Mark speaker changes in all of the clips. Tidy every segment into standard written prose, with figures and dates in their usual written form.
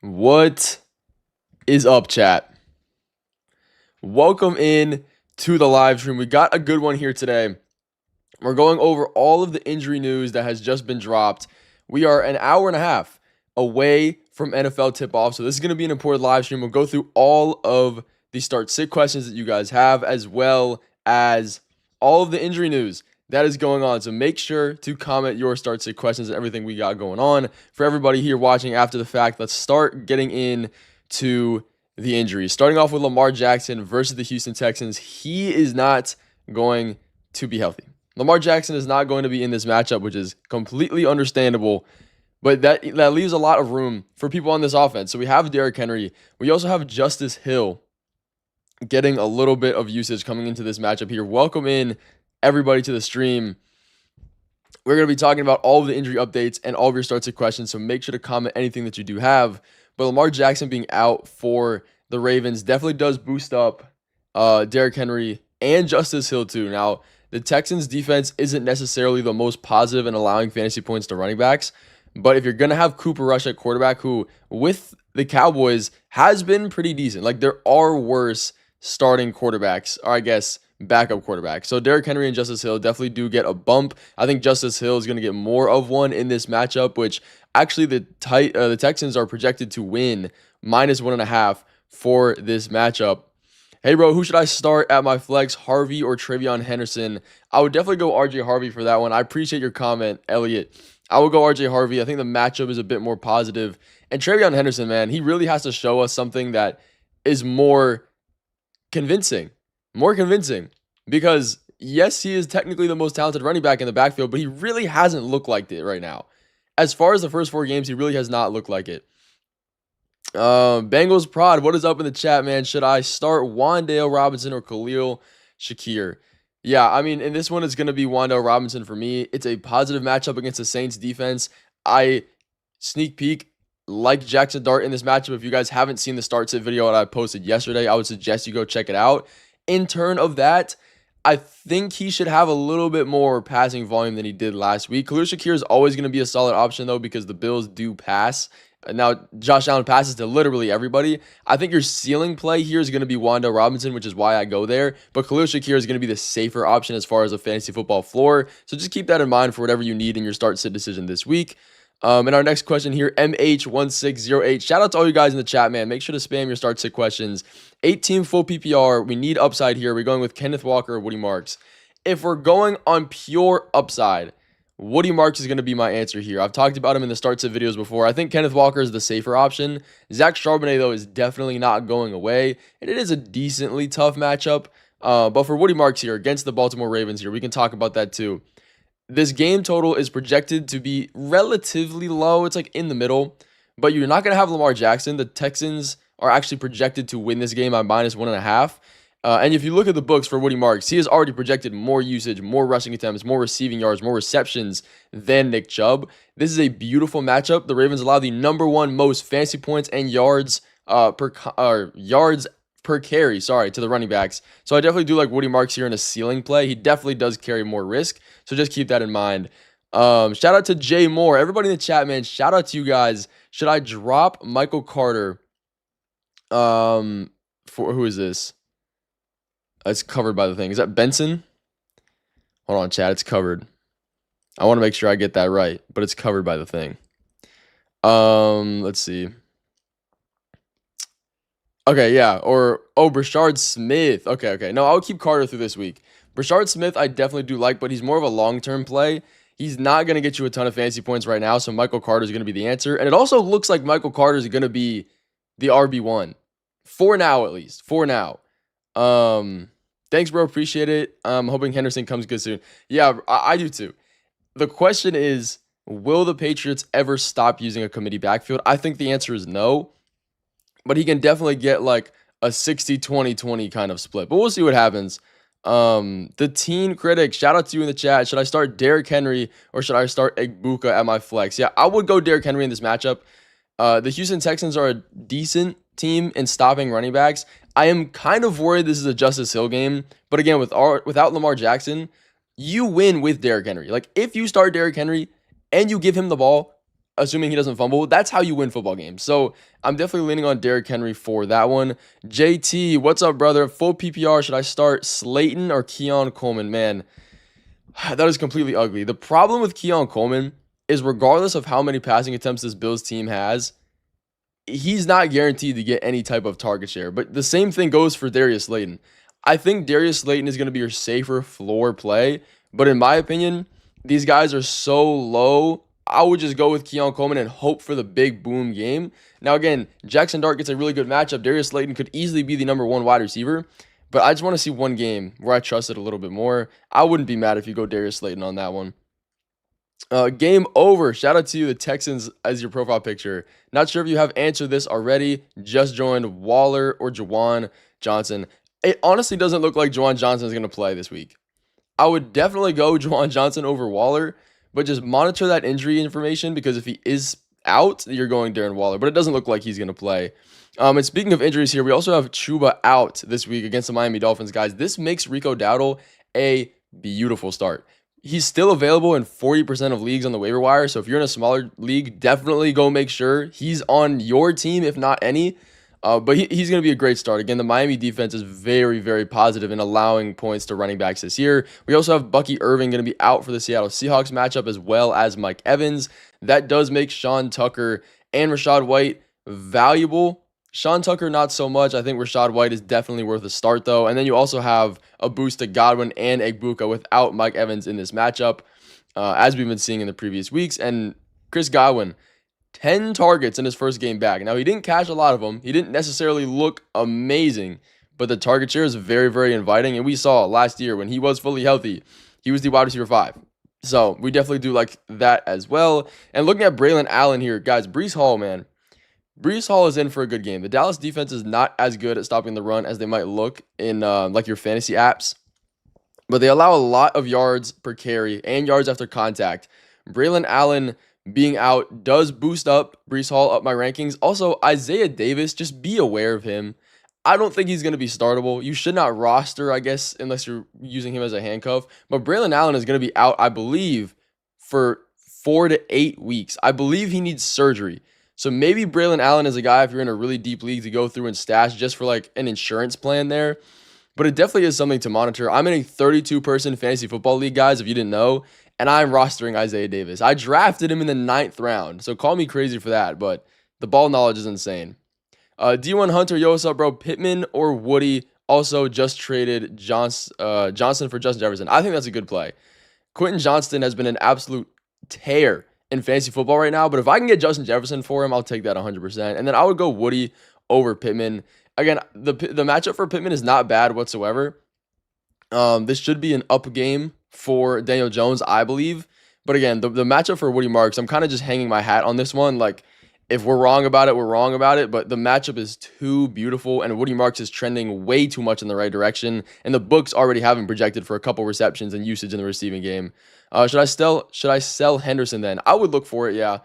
Speaker 1: What is up, chat? Welcome in to the live stream. We got a good one here today. We're going over all of the injury news that has just been dropped. We are an hour and a half away from NFL tip-off, so this is going to be an important live stream. We'll go through all of the start-sit questions that you guys have, as well as all of the injury news that is going on. So make sure to comment your start-sit questions and everything we got going on. For everybody here watching after the fact, let's start getting into the injuries. Starting off with Lamar Jackson versus the Houston Texans. He is not going to be healthy. Lamar Jackson is not going to be in this matchup, which is completely understandable. But that leaves a lot of room for people on this offense. So we have Derrick Henry. We also have Justice Hill getting a little bit of usage coming into this matchup here. Welcome in everybody to the stream. We're going to be talking about all of the injury updates and all of your start-sit questions. So make sure to comment anything that you do have. But Lamar Jackson being out for the Ravens definitely does boost up Derrick Henry and Justice Hill too. Now, the Texans defense isn't necessarily the most positive in allowing fantasy points to running backs. But if you're going to have Cooper Rush at quarterback, who with the Cowboys has been pretty decent. Like, there are worse starting quarterbacks, or I guess backup quarterbacks. So Derrick Henry and Justice Hill definitely do get a bump. I think Justice Hill is going to get more of one in this matchup, which actually the Texans are projected to win -1.5 for this matchup. Hey, bro, who should I start at my flex, Harvey or TreVeyon Henderson? I would definitely go RJ Harvey for that one. I appreciate your comment, Elliot. I would go RJ Harvey. I think the matchup is a bit more positive. And TreVeyon Henderson, man, he really has to show us something that is more convincing. Because, yes, he is technically the most talented running back in the backfield, but he really hasn't looked like it right now. As far as the first 4 games, he really has not looked like it. Bengals Prod, what is up in the chat, man? Should I start Wan'Dale Robinson or Khalil Shakir? Yeah, I mean, in this one, it's going to be Wan'Dale Robinson for me. It's a positive matchup against the Saints defense. I sneak peek like Jackson Dart in this matchup. If you guys haven't seen the start sit video that I posted yesterday, I would suggest you go check it out. In turn of that, I think he should have a little bit more passing volume than he did last week. Khalil Shakir is always going to be a solid option, though, because the Bills do pass. Now, Josh Allen passes to literally everybody. I think your ceiling play here is going to be Wan'Dale Robinson, which is why I go there. But Khalil Shakir is going to be the safer option as far as a fantasy football floor. So just keep that in mind for whatever you need in your start-sit decision this week. And our next question here, MH1608. Shout out to all you guys in the chat, man. Make sure to spam your start-sit questions. 8-team full PPR. We need upside here. We're going with Kenneth Walker or Woody Marks. If we're going on pure upside, Woody Marks is going to be my answer here. I've talked about him in the start-sit videos before. I think Kenneth Walker is the safer option. Zach Charbonnet, though, is definitely not going away. And it is a decently tough matchup. But for Woody Marks here against the Baltimore Ravens here, we can talk about that too. This game total is projected to be relatively low. It's like in the middle. But you're not going to have Lamar Jackson. The Texans are actually projected to win this game by -1.5. And if you look at the books for Woody Marks, he has already projected more usage, more rushing attempts, more receiving yards, more receptions than Nick Chubb. This is a beautiful matchup. The Ravens allow the #1 most fantasy points and yards per carry, to the running backs. So I definitely do like Woody Marks here in a ceiling play. He definitely does carry more risk. So just keep that in mind. Shout out to Jay Moore. Everybody in the chat, man. Shout out to you guys. Should I drop Michael Carter? For who is this? It's covered by the thing. Is that Benson? Hold on, chat. It's covered. I want to make sure I get that right, but it's covered by the thing. Let's see. Okay, yeah. Or, Brashard Smith. Okay. No, I'll keep Carter through this week. Brashard Smith, I definitely do like, but he's more of a long-term play. He's not going to get you a ton of fantasy points right now, so Michael Carter is going to be the answer. And it also looks like Michael Carter is going to be the RB1. For now, at least. For now. Thanks, bro. Appreciate it. I'm hoping Henderson comes good soon. Yeah, I do too. The question is, will the Patriots ever stop using a committee backfield? I think the answer is no. But he can definitely get like a 60-20-20 kind of split. But we'll see what happens. The Teen Critic, shout out to you in the chat. Should I start Derrick Henry or should I start Egbuka at my flex? Yeah, I would go Derrick Henry in this matchup. The Houston Texans are a decent team in stopping running backs. I am kind of worried this is a Justice Hill game. But again, without Lamar Jackson, you win with Derrick Henry. Like, if you start Derrick Henry and you give him the ball, assuming he doesn't fumble. That's how you win football games. So I'm definitely leaning on Derrick Henry for that one. JT, what's up, brother? Full PPR. Should I start Slayton or Keon Coleman? Man, that is completely ugly. The problem with Keon Coleman is regardless of how many passing attempts this Bills team has, he's not guaranteed to get any type of target share. But the same thing goes for Darius Slayton. I think Darius Slayton is going to be your safer floor play. But in my opinion, these guys are so low. I would just go with Keon Coleman and hope for the big boom game. Now, again, Jackson Dart gets a really good matchup. Darius Slayton could easily be the number one wide receiver. But I just want to see one game where I trust it a little bit more. I wouldn't be mad if you go Darius Slayton on that one. Game over. Shout out to you, the Texans, as your profile picture. Not sure if you have answered this already. Just joined Waller or Juwan Johnson. It honestly doesn't look like Juwan Johnson is going to play this week. I would definitely go Juwan Johnson over Waller, but just monitor that injury information because if he is out, you're going Darren Waller. But it doesn't look like he's going to play. And speaking of injuries here, we also have Chuba out this week against the Miami Dolphins, guys. This makes Rico Dowdle a beautiful start. He's still available in 40% of leagues on the waiver wire. So if you're in a smaller league, definitely go make sure he's on your team, if not any. But he's going to be a great start. Again, the Miami defense is very, very positive in allowing points to running backs this year. We also have Bucky Irving going to be out for the Seattle Seahawks matchup, as well as Mike Evans. That does make Sean Tucker and Rachaad White valuable. Sean Tucker, not so much. I think Rachaad White is definitely worth a start, though. And then you also have a boost to Godwin and Egbuka without Mike Evans in this matchup, as we've been seeing in the previous weeks. And Chris Godwin, 10 targets in his first game back. Now, he didn't catch a lot of them. He didn't necessarily look amazing, but the target share is very, very inviting. And we saw last year when he was fully healthy, he was the wide receiver 5. So we definitely do like that as well. And looking at Braylon Allen here, guys, Breece Hall, man. Breece Hall is in for a good game. The Dallas defense is not as good at stopping the run as they might look in like your fantasy apps, but they allow a lot of yards per carry and yards after contact. Braylon Allen being out does boost up Breece Hall up my rankings. Also, Isaiah Davis, just be aware of him. I don't think he's going to be startable. You should not roster, I guess, unless you're using him as a handcuff. But Braylon Allen is going to be out, I believe, for 4 to 8 weeks. I believe he needs surgery. So maybe Braylon Allen is a guy if you're in a really deep league to go through and stash just for like an insurance plan there. But it definitely is something to monitor. I'm in a 32-person fantasy football league, guys, if you didn't know, and I'm rostering Isaiah Davis. I drafted him in the 9th round, so call me crazy for that, but the ball knowledge is insane. D1 Hunter, yo, what's up, bro? Pittman or Woody also just traded Johnson for Justin Jefferson. I think that's a good play. Quentin Johnston has been an absolute tear in fantasy football right now, but if I can get Justin Jefferson for him, I'll take that 100%. And then I would go Woody over Pittman. Again, the matchup for Pittman is not bad whatsoever. This should be an up game for Daniel Jones, I believe. But again, the matchup for Woody Marks, I'm kind of just hanging my hat on this one. Like, if we're wrong about it, we're wrong about it. But the matchup is too beautiful, and Woody Marks is trending way too much in the right direction. And the books already have him projected for a couple receptions and usage in the receiving game. Should I sell Henderson then? I would look for it, yeah.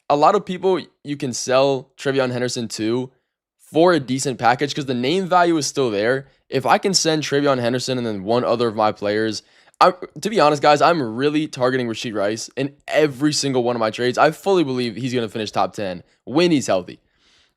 Speaker 1: A lot of people you can sell TreVeyon Henderson to for a decent package because the name value is still there. If I can send TreVeyon Henderson and then one other of my players, to be honest, guys, I'm really targeting Rashee Rice in every single one of my trades. I fully believe he's going to finish top 10 when he's healthy.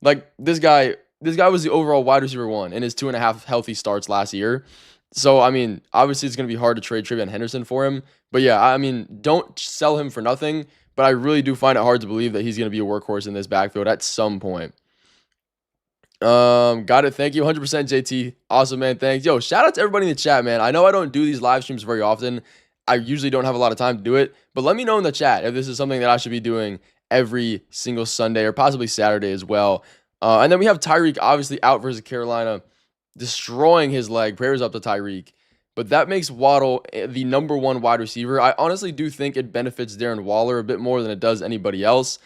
Speaker 1: Like, this guy was the overall wide receiver 1 in his 2.5 healthy starts last year. So, I mean, obviously it's going to be hard to trade TreVeyon Henderson for him. But yeah, I mean, don't sell him for nothing. But I really do find it hard to believe that he's going to be a workhorse in this backfield at some point. Got it. Thank you. 100% JT. Awesome, man. Thanks. Yo, shout out to everybody in the chat, man. I know I don't do these live streams very often. I usually don't have a lot of time to do it. But let me know in the chat if this is something that I should be doing every single Sunday or possibly Saturday as well. And then we have Tyreek obviously out versus Carolina, destroying his leg. Prayers up to Tyreek. But that makes Waddle the number 1 wide receiver. I honestly do think it benefits Darren Waller a bit more than it does anybody else.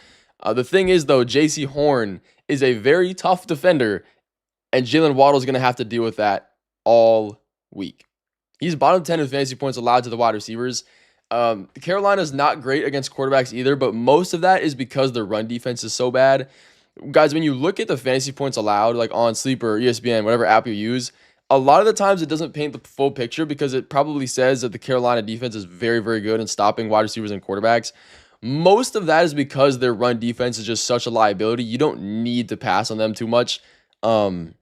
Speaker 1: The thing is, though, J.C. Horn is a very tough defender, and Jalen Waddle is going to have to deal with that all week. He's bottom 10 in fantasy points allowed to the wide receivers. Carolina's not great against quarterbacks either, but most of that is because their run defense is so bad. Guys, when you look at the fantasy points allowed, like on Sleeper, ESPN, whatever app you use, a lot of the times it doesn't paint the full picture because it probably says that the Carolina defense is very, very good in stopping wide receivers and quarterbacks. Most of that is because their run defense is just such a liability. You don't need to pass on them too much. And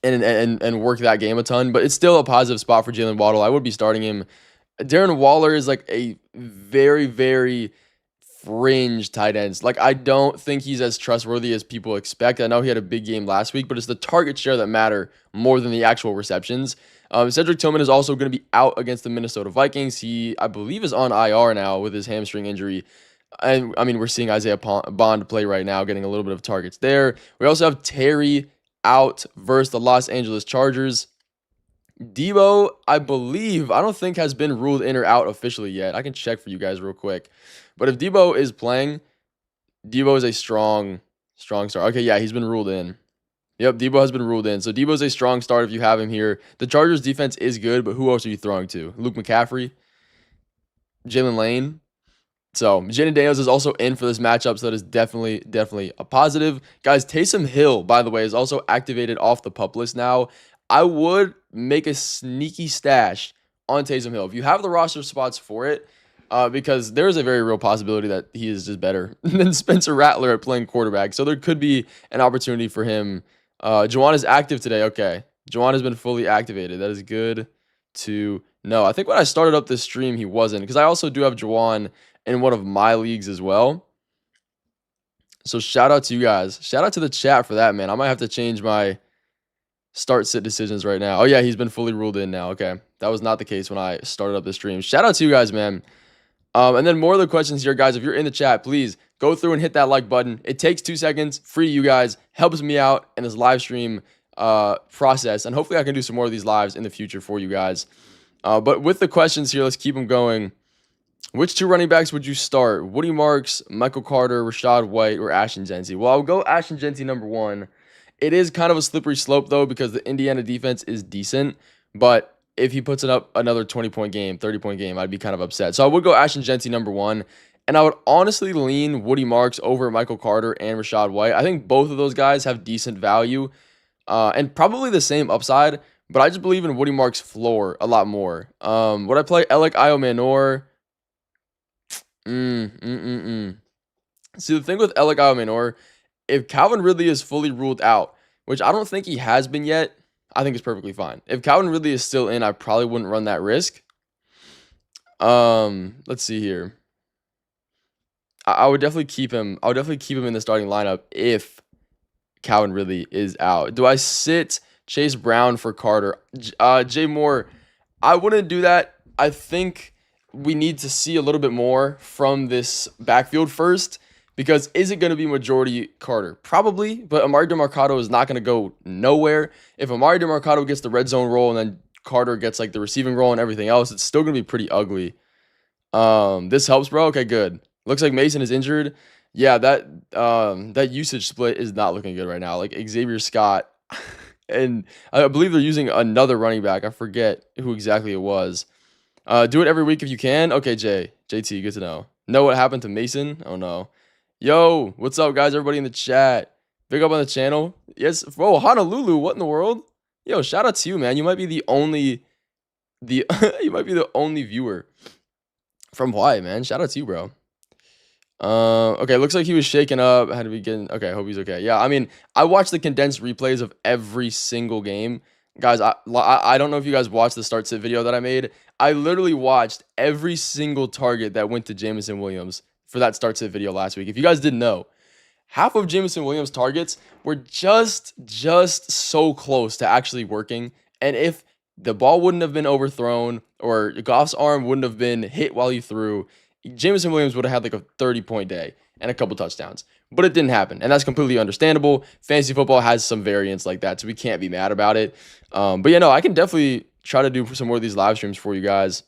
Speaker 1: work that game a ton, but it's still a positive spot for Jalen Waddle. I would be starting him. Darren Waller is like a very, very fringe tight ends. Like, I don't think he's as trustworthy as people expect. I know he had a big game last week, but it's the target share that matter more than the actual receptions. Cedric Tillman is also going to be out against the Minnesota Vikings. He, I believe, is on IR now with his hamstring injury. And I mean, we're seeing Isaiah Bond play right now, getting a little bit of targets there. We also have Terry out versus the Los Angeles Chargers. Debo, I believe, I don't think has been ruled in or out officially yet. I can check for you guys real quick. But if Debo is playing, Debo is a strong start. Okay, yeah, he's been ruled in. Yep, Debo has been ruled in. So Debo's a strong start if you have him here. The Chargers defense is good, but who else are you throwing to? Luke McCaffrey? Jalen Lane? So Jaden Daniels is also in for this matchup, so that is definitely a positive. Guys, Taysom Hill, by the way, is also activated off the PUP list now. I would make a sneaky stash on Taysom Hill if you have the roster spots for it, because there is a very real possibility that he is just better than Spencer Rattler at playing quarterback. So there could be an opportunity for him. Juwan is active today. Okay, Juwan has been fully activated. That is good to know. I think when I started up this stream, he wasn't, because I also do have Juwan in one of my leagues as well. So shout out to you guys. Shout out to the chat for that, man. I might have to change my start sit decisions right now. Oh yeah, he's been fully ruled in now. Okay, that was not the case when I started up the stream. Shout out to you guys, man. And then more of the questions here, guys. If you're in the chat, please go through and hit that like button. It takes 2 seconds, free to you guys, helps me out in this live stream process, and hopefully I can do some more of these lives in the future for you guys. But with the questions here, let's keep them going. Which 2 running backs would you start? Woody Marks, Michael Carter, Rachaad White, or Ashton Jeanty? Well, I'll go Ashton Jeanty number 1. It is kind of a slippery slope, though, because the Indiana defense is decent. But if he puts it up another 20-point game, 30-point game, I'd be kind of upset. So I would go Ashton Jeanty number 1. And I would honestly lean Woody Marks over Michael Carter and Rachaad White. I think both of those guys have decent value and probably the same upside. But I just believe in Woody Marks' floor a lot more. Would I play Alec Iomanor? See, the thing with Alec Iomanor, if Calvin Ridley is fully ruled out, which I don't think he has been yet, I think it's perfectly fine. If Calvin Ridley is still in, I probably wouldn't run that risk. Let's see here. I would definitely keep him. I would definitely keep him in the starting lineup if Calvin Ridley is out. Do I sit Chase Brown for Carter? Jay Moore, I wouldn't do that. I think we need to see a little bit more from this backfield first, because is it going to be majority Carter? Probably, but Amari DeMarcado is not going to go nowhere. If Amari DeMarcado gets the red zone role and then Carter gets like the receiving role and everything else, it's still going to be pretty ugly. This helps, bro. Okay, good. Looks like Mason is injured. Yeah, that usage split is not looking good right now. Like Xavier Scott, and I believe they're using another running back. I forget who exactly it was. Do it every week if you can. Okay, JT, good to know. Know what happened to Mason? Oh no. Yo, what's up, guys? Everybody in the chat. Big up on the channel. Yes, bro, Honolulu. What in the world? Yo, shout out to you, man. You might be the only you might be the only viewer from Hawaii, man. Shout out to you, bro. Okay, looks like he was shaken up. Had to be getting. Okay, hope he's okay. Yeah, I mean, I watched the condensed replays of every single game. Guys, I don't know if you guys watched the start sit video that I made. I literally watched every single target that went to Jameson Williams for that start sit video last week. If you guys didn't know, half of Jameson Williams' targets were just so close to actually working. And if the ball wouldn't have been overthrown or Goff's arm wouldn't have been hit while he threw, Jameson Williams would have had like a 30-point day and a couple touchdowns. But it didn't happen, and that's completely understandable. Fantasy football has some variance like that, so we can't be mad about it. But yeah, no, I can definitely try to do some more of these live streams for you guys.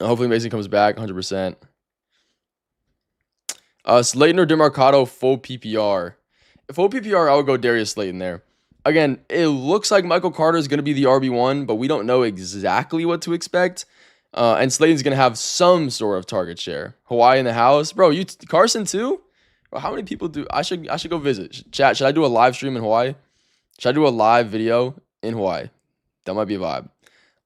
Speaker 1: Hopefully Mason comes back 100%. Slayton or DeMarcado, full PPR. Full PPR, I would go Darius Slayton there. Again, it looks like Michael Carter is going to be the RB1, but we don't know exactly what to expect. And Slayton's going to have some sort of target share. Hawaii in the house. Bro, you Carson too? Bro, how many people do? I should go visit. Chat, should I do a live stream in Hawaii? Should I do a live video in Hawaii? That might be a vibe.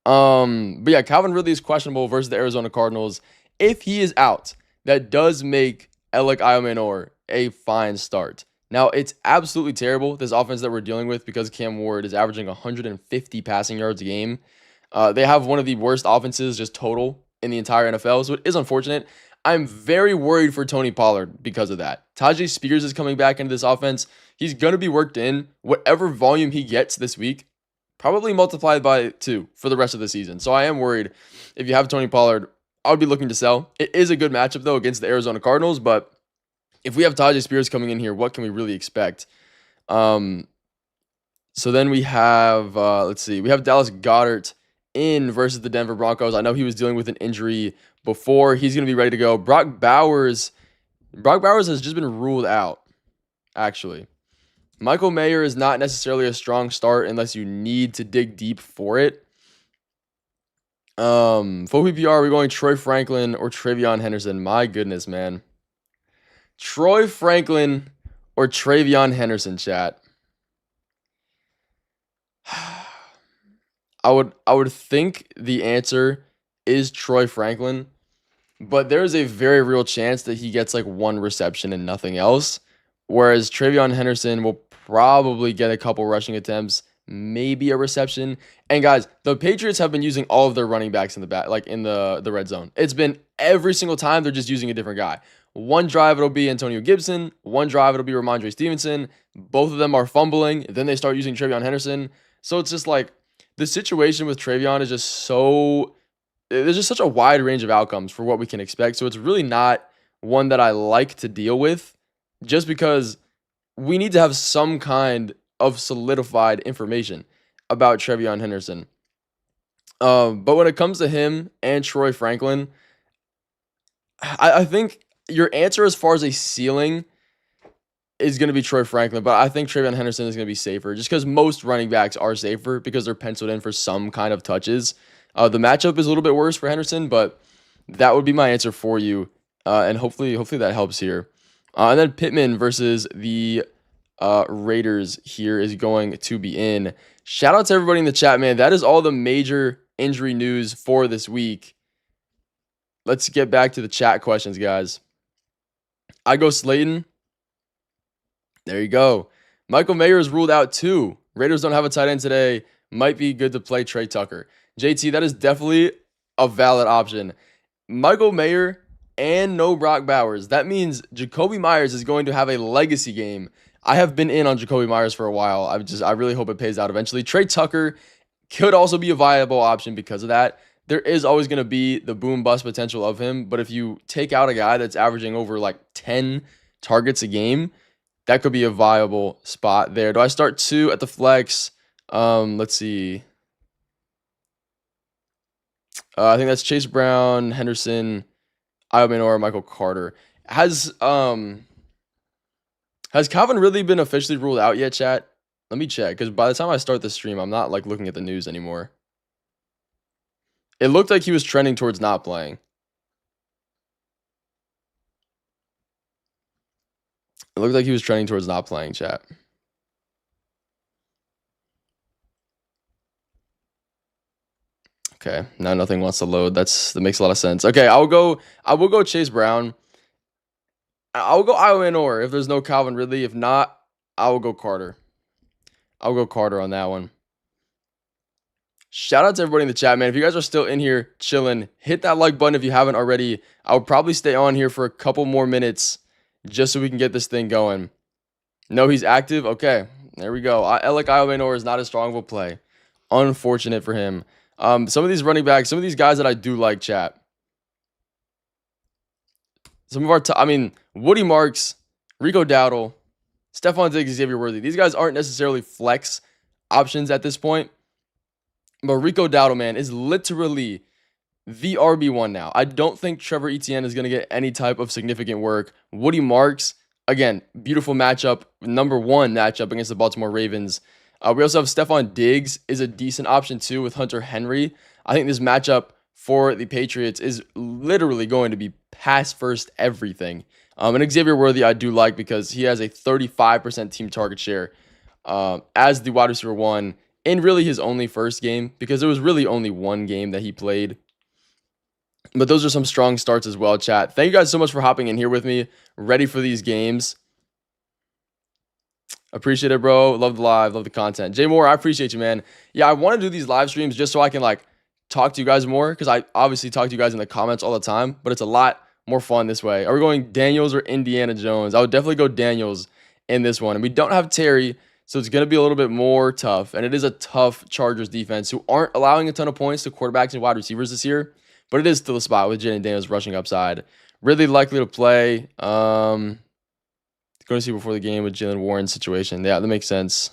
Speaker 1: But yeah, Calvin Ridley is questionable versus the Arizona Cardinals. If he is out, that does make Alec Iomanor a fine start. Now, it's absolutely terrible, this offense that we're dealing with, because Cam Ward is averaging 150 passing yards a game. They have one of the worst offenses just total in the entire NFL, so it is unfortunate. I'm very worried for Tony Pollard because of that. Tajay Spears is coming back into this offense. He's going to be worked in. Whatever volume he gets this week, probably multiplied by 2 for the rest of the season. So I am worried if you have Tony Pollard, I would be looking to sell. It is a good matchup, though, against the Arizona Cardinals, but if we have Tajay Spears coming in here, what can we really expect? So then we have, let's see, we have Dallas Goedert in versus the Denver Broncos. I know he was dealing with an injury before. He's going to be ready to go. Brock Bowers has just been ruled out, actually. Michael Mayer is not necessarily a strong start unless you need to dig deep for it. Full PPR, are we going Troy Franklin or TreVeyon Henderson? My goodness, man. Troy Franklin or TreVeyon Henderson, chat. I would think the answer is Troy Franklin, but there's a very real chance that he gets like 1 reception and nothing else. Whereas TreVeyon Henderson will probably get a couple rushing attempts, maybe a reception. And guys, the Patriots have been using all of their running backs in the back, like in the red zone. It's been every single time they're just using a different guy. One drive it'll be Antonio Gibson, one drive it'll be Ramondre Stevenson. Both of them are fumbling. Then they start using TreVeyon Henderson. So it's just like the situation with TreVeyon is just so, there's just such a wide range of outcomes for what we can expect. So it's really not one that I like to deal with, just because we need to have some kind of solidified information about TreVeyon Henderson. But when it comes to him and Troy Franklin, I think your answer as far as a ceiling is going to be Troy Franklin, but I think TreVeyon Henderson is going to be safer just because most running backs are safer because they're penciled in for some kind of touches. The matchup is a little bit worse for Henderson, but that would be my answer for you. And hopefully that helps here. And then Pittman versus the Raiders here is going to be in. Shout out to everybody in the chat, man. That is all the major injury news for this week. Let's get back to the chat questions, guys. I go Slayton. There you go. Michael Mayer is ruled out too. Raiders don't have a tight end today. Might be good to play Trey Tucker. JT, that is definitely a valid option. Michael Mayer and no Brock Bowers. That means Jakobi Meyers is going to have a legacy game. I have been in on Jakobi Meyers for a while. I really hope it pays out eventually. Trey Tucker could also be a viable option because of that. There is always going to be the boom bust potential of him, but if you take out a guy that's averaging over like 10 targets a game, that could be a viable spot there. Do I start 2 at the flex? Let's see. I think that's Chase Brown, Henderson, Iomanor, Michael Carter. Has Calvin Ridley been officially ruled out yet, chat? Let me check, because by the time I start the stream, I'm not like looking at the news anymore. It looked like he was trending towards not playing. It looked like he was trending towards not playing, chat. Okay, now nothing wants to load. That makes a lot of sense. Okay, I will go Chase Brown. I will go Iomanor if there's no Calvin Ridley. If not, I will go Carter. I'll go Carter on that one. Shout out to everybody in the chat, man. If you guys are still in here chilling, hit that like button if you haven't already. I'll probably stay on here for a couple more minutes just so we can get this thing going. No, he's active? Okay, there we go. Alec Iomanor is not as strong of a play. Unfortunate for him. Some of these running backs, some of these guys that I do like, chat. Some of our, Woody Marks, Rico Dowdle, Stephon Diggs, Xavier Worthy. These guys aren't necessarily flex options at this point. But Rico Dowdle, man, is literally the RB1 now. I don't think Trevor Etienne is going to get any type of significant work. Woody Marks, again, beautiful matchup. Number 1 matchup against the Baltimore Ravens. We also have Stephon Diggs is a decent option too with Hunter Henry. I think this matchup for the Patriots is literally going to be pass first everything. And Xavier Worthy I do like because he has a 35% team target share as the wide receiver 1 in really his only first game, because there was really only one game that he played But those are some strong starts as well, chat. Thank you guys so much for hopping in here with me, ready for these games. Appreciate it, bro. Love the live, love the content. Jay Moore, I appreciate you, man. Yeah, I want to do these live streams just so I can like talk to you guys more, because I obviously talk to you guys in the comments all the time, but it's a lot more fun this way. Are we going Daniels or Indiana Jones? I would definitely go Daniels in this one. And we don't have Terry, so it's going to be a little bit more tough. And it is a tough Chargers defense who aren't allowing a ton of points to quarterbacks and wide receivers this year, but it is still a spot with Jaden Daniels rushing upside. Really likely to play. Going to see before the game with Jaylen Warren situation. Yeah, that makes sense.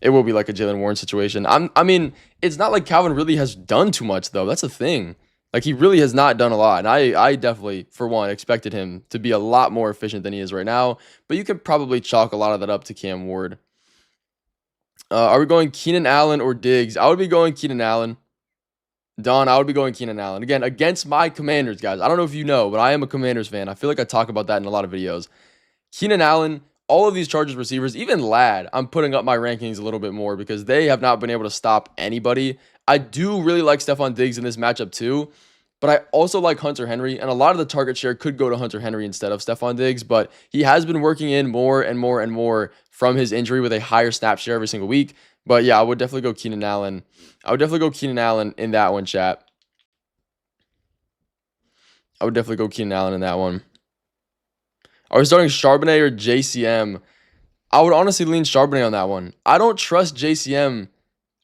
Speaker 1: It will be like a Jaylen Warren situation. I mean, it's not like Calvin really has done too much though. That's the thing. Like he really has not done a lot. And I definitely, for one, expected him to be a lot more efficient than he is right now. But you could probably chalk a lot of that up to Cam Ward. Are we going Keenan Allen or Diggs? I would be going Keenan Allen. Don, I would be going Keenan Allen. Again, against my Commanders, guys. I don't know if you know, but I am a Commanders fan. I feel like I talk about that in a lot of videos. Keenan Allen, all of these Chargers receivers, even Ladd, I'm putting up my rankings a little bit more because they have not been able to stop anybody. I do really like Stephon Diggs in this matchup too, but I also like Hunter Henry, and a lot of the target share could go to Hunter Henry instead of Stephon Diggs, but he has been working in more and more and more from his injury with a higher snap share every single week. But yeah, I would definitely go Keenan Allen. I would definitely go Keenan Allen in that one, chat. I would definitely go Keenan Allen in that one. Are we starting Charbonnet or JCM? I would honestly lean Charbonnet on that one. I don't trust JCM.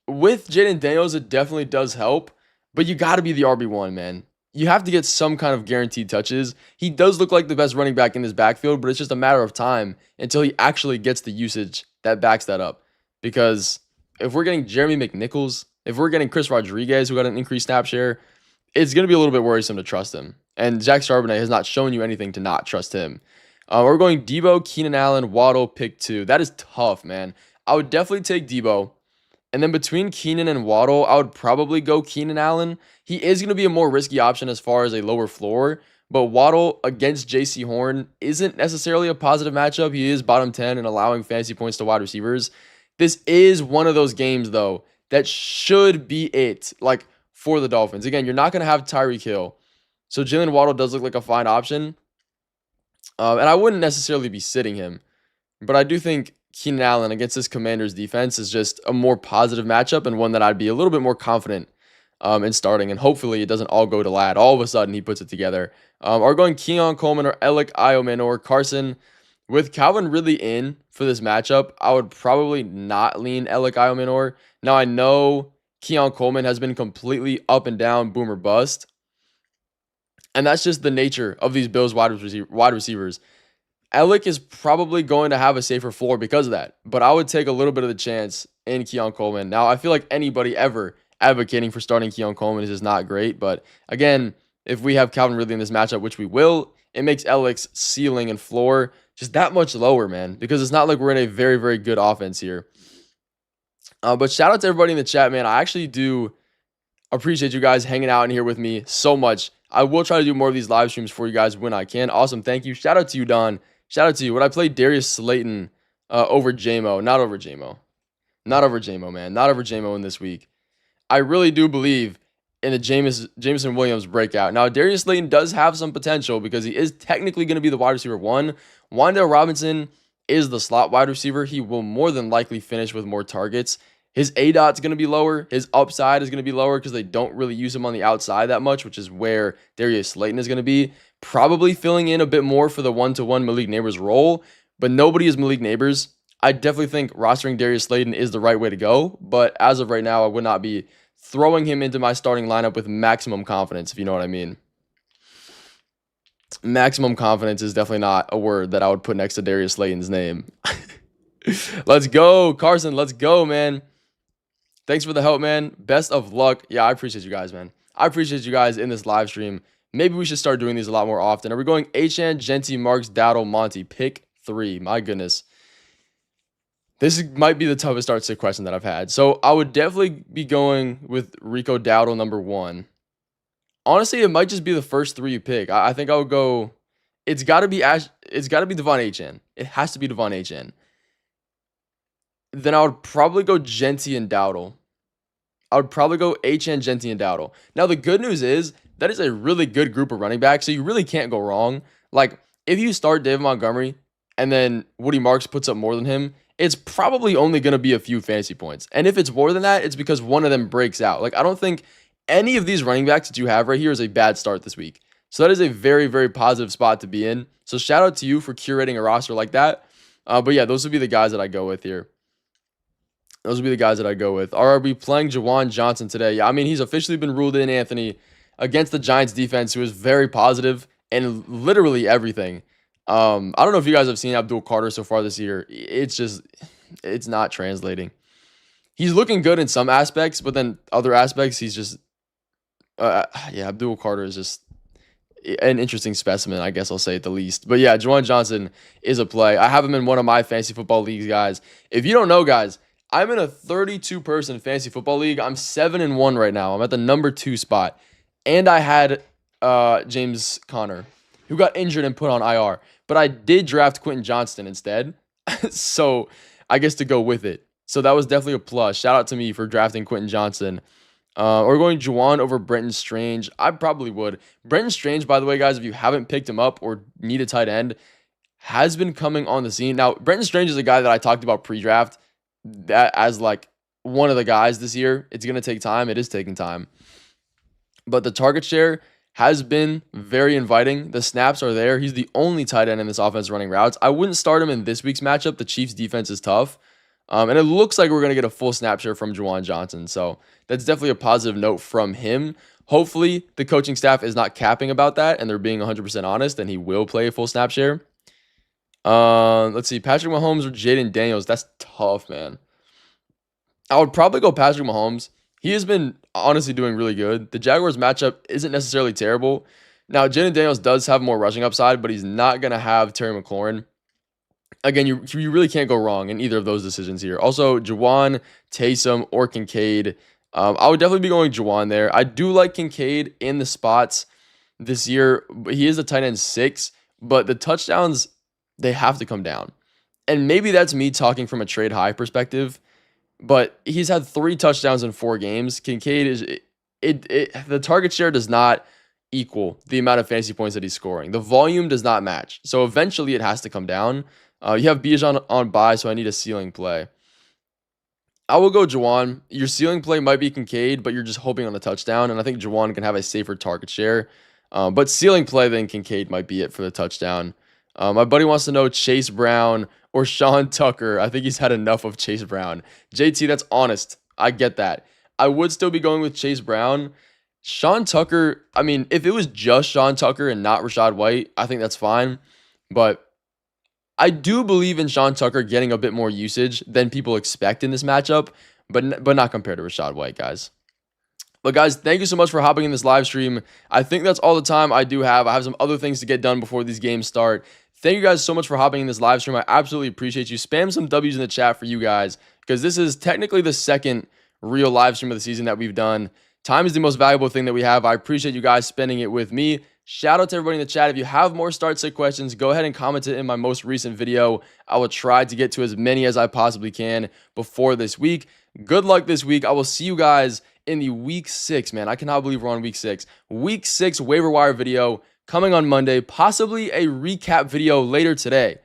Speaker 1: With Jaden Daniels, it definitely does help, but you got to be the RB1, man. You have to get some kind of guaranteed touches. He does look like the best running back in this backfield, but it's just a matter of time until he actually gets the usage that backs that up. Because if we're getting Jeremy McNichols, if we're getting Chris Rodriguez, who got an increased snap share, it's going to be a little bit worrisome to trust him. And Zach Charbonnet has not shown you anything to not trust him. We're going Debo, Keenan Allen, Waddle, pick 2. That is tough, man. I would definitely take Debo. And then between Keenan and Waddle, I would probably go Keenan Allen. He is going to be a more risky option as far as a lower floor, but Waddle against JC Horn isn't necessarily a positive matchup. He is bottom 10 and allowing fantasy points to wide receivers. This is one of those games, though, that should be it, like, for the Dolphins. Again, you're not going to have Tyreek Hill. So Jalen Waddle does look like a fine option. And I wouldn't necessarily be sitting him, but I do think Keenan Allen against this Commanders defense is just a more positive matchup and one that I'd be a little bit more confident in starting. And hopefully it doesn't all go to Ladd. All of a sudden he puts it together. Are going Keon Coleman or Alec Iomanor Carson. With Calvin really in for this matchup, I would probably not lean Alec Iomanor. Now I know Keon Coleman has been completely up and down, boom or bust. And that's just the nature of these Bills wide receivers. Alec is probably going to have a safer floor because of that. But I would take a little bit of the chance in Keon Coleman. Now, I feel like anybody ever advocating for starting Keon Coleman is just not great. But again, if we have Calvin Ridley in this matchup, which we will, it makes Alec's ceiling and floor just that much lower, man. Because it's not like we're in a very, very good offense here. But shout out to everybody in the chat, man. I actually do appreciate you guys hanging out in here with me so much. I will try to do more of these live streams for you guys when I can. Awesome. Thank you. Shout out to you, Don. Shout out to you. Would I play Darius Slayton over JMO? Not over JMO. Not over JMO, man. Not over JMO in this week. I really do believe in the Jameson Williams breakout. Now, Darius Slayton does have some potential because he is technically going to be the wide receiver 1. Wan'Dale Robinson is the slot wide receiver. He will more than likely finish with more targets. His ADOT is going to be lower. His upside is going to be lower because they don't really use him on the outside that much, which is where Darius Slayton is going to be. Probably filling in a bit more for the one-to-one Malik Neighbors role, but nobody is Malik Neighbors. I definitely think rostering Darius Slayton is the right way to go, but as of right now, I would not be throwing him into my starting lineup with maximum confidence, if you know what I mean. Maximum confidence is definitely not a word that I would put next to Darius Slayton's name. Let's go, Carson. Let's go, man. Thanks for the help, man. Best of luck. Yeah, I appreciate you guys, man. I appreciate you guys in this live stream. Maybe we should start doing these a lot more often. Are we going Achane, Genty, Marks, Dowdle, Monty? Pick 3. My goodness. This might be the toughest start sit question that I've had. So I would definitely be going with Rico Dowdle number 1. Honestly, it might just be the first 3 you pick. I think I would go. It's got to be Devon Achane. It has to be Devon Achane. Then I would probably go Genty and Dowdle. I would probably go Achane, Gentry, and Dowdle. Now, the good news is that is a really good group of running backs, so you really can't go wrong. Like, if you start David Montgomery and then Woody Marks puts up more than him, it's probably only going to be a few fantasy points. And if it's more than that, it's because one of them breaks out. Like, I don't think any of these running backs that you have right here is a bad start this week. So that is a very, very positive spot to be in. So shout out to you for curating a roster like that. But yeah, those would be the guys that I go with here. Those would be the guys that I go with. Are we playing Juwan Johnson today? Yeah, I mean, he's officially been ruled in, Anthony, against the Giants defense, who is very positive and literally everything. I don't know if you guys have seen Abdul Carter so far this year. It's not translating. He's looking good in some aspects, but then other aspects, he's just, yeah, Abdul Carter is just an interesting specimen, I guess I'll say at the least. But yeah, Juwan Johnson is a play. I have him in one of my fantasy football leagues, guys. If you don't know, guys, I'm in a 32-person fantasy football league. I'm 7-1 right now. I'm at the number 2 spot. And I had James Conner, who got injured and put on IR. But I did draft Quentin Johnston instead. So I guess to go with it. So that was definitely a plus. Shout out to me for drafting Quentin Johnston. Or going Juwan over Brenton Strange. I probably would. Brenton Strange, by the way, guys, if you haven't picked him up or need a tight end, has been coming on the scene. Now, Brenton Strange is a guy that I talked about pre-draft that as like one of the guys this year. It's going to take time. It is taking time. But the target share has been very inviting. The snaps are there. He's the only tight end in this offense running routes. I wouldn't start him in this week's matchup. The Chiefs defense is tough. And it looks like we're going to get a full snap share from Juwan Johnson. So that's definitely a positive note from him. Hopefully, the coaching staff is not capping about that and they're being 100% honest and he will play a full snap share. Let's see. Patrick Mahomes or Jaden Daniels. That's tough, man. I would probably go Patrick Mahomes. He has been honestly doing really good. The Jaguars matchup isn't necessarily terrible. Now, Jaden Daniels does have more rushing upside, but he's not going to have Terry McLaurin. Again, you really can't go wrong in either of those decisions here. Also, Juwan, Taysom, or Kincaid. I would definitely be going Juwan there. I do like Kincaid in the spots this year. He is a tight end 6, but the touchdowns, they have to come down. And maybe that's me talking from a trade high perspective, but he's had 3 touchdowns in 4 games. Kincaid is the target share does not equal the amount of fantasy points that he's scoring. The volume does not match. So eventually it has to come down. You have Bijan on bye, so I need a ceiling play. I will go Juwan. Your ceiling play might be Kincaid, but you're just hoping on a touchdown, and I think Juwan can have a safer target share. But ceiling play, then Kincaid might be it for the touchdown. My buddy wants to know Chase Brown or Sean Tucker. I think he's had enough of Chase Brown. JT, that's honest. I get that. I would still be going with Chase Brown. Sean Tucker, I mean, if it was just Sean Tucker and not Rachaad White, I think that's fine. But I do believe in Sean Tucker getting a bit more usage than people expect in this matchup, but not compared to Rachaad White, guys. But guys, thank you so much for hopping in this live stream. I think that's all the time I do have. I have some other things to get done before these games start. Thank you guys so much for hopping in this live stream. I absolutely appreciate you. Spam some W's in the chat for you guys, because this is technically the second real live stream of the season that we've done. Time is the most valuable thing that we have. I appreciate you guys spending it with me. Shout out to everybody in the chat. If you have more start sit questions, go ahead and comment it in my most recent video. I will try to get to as many as I possibly can before this week. Good luck this week. I will see you guys in the week 6, man. I cannot believe we're on week 6. Week 6 waiver wire video coming on Monday, possibly a recap video later today.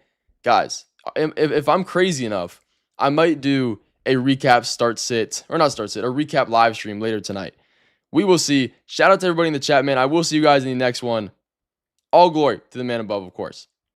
Speaker 1: Guys, if I'm crazy enough, I might do a recap a recap live stream later tonight. We will see. Shout out to everybody in the chat, man. I will see you guys in the next one. All glory to the man above, of course.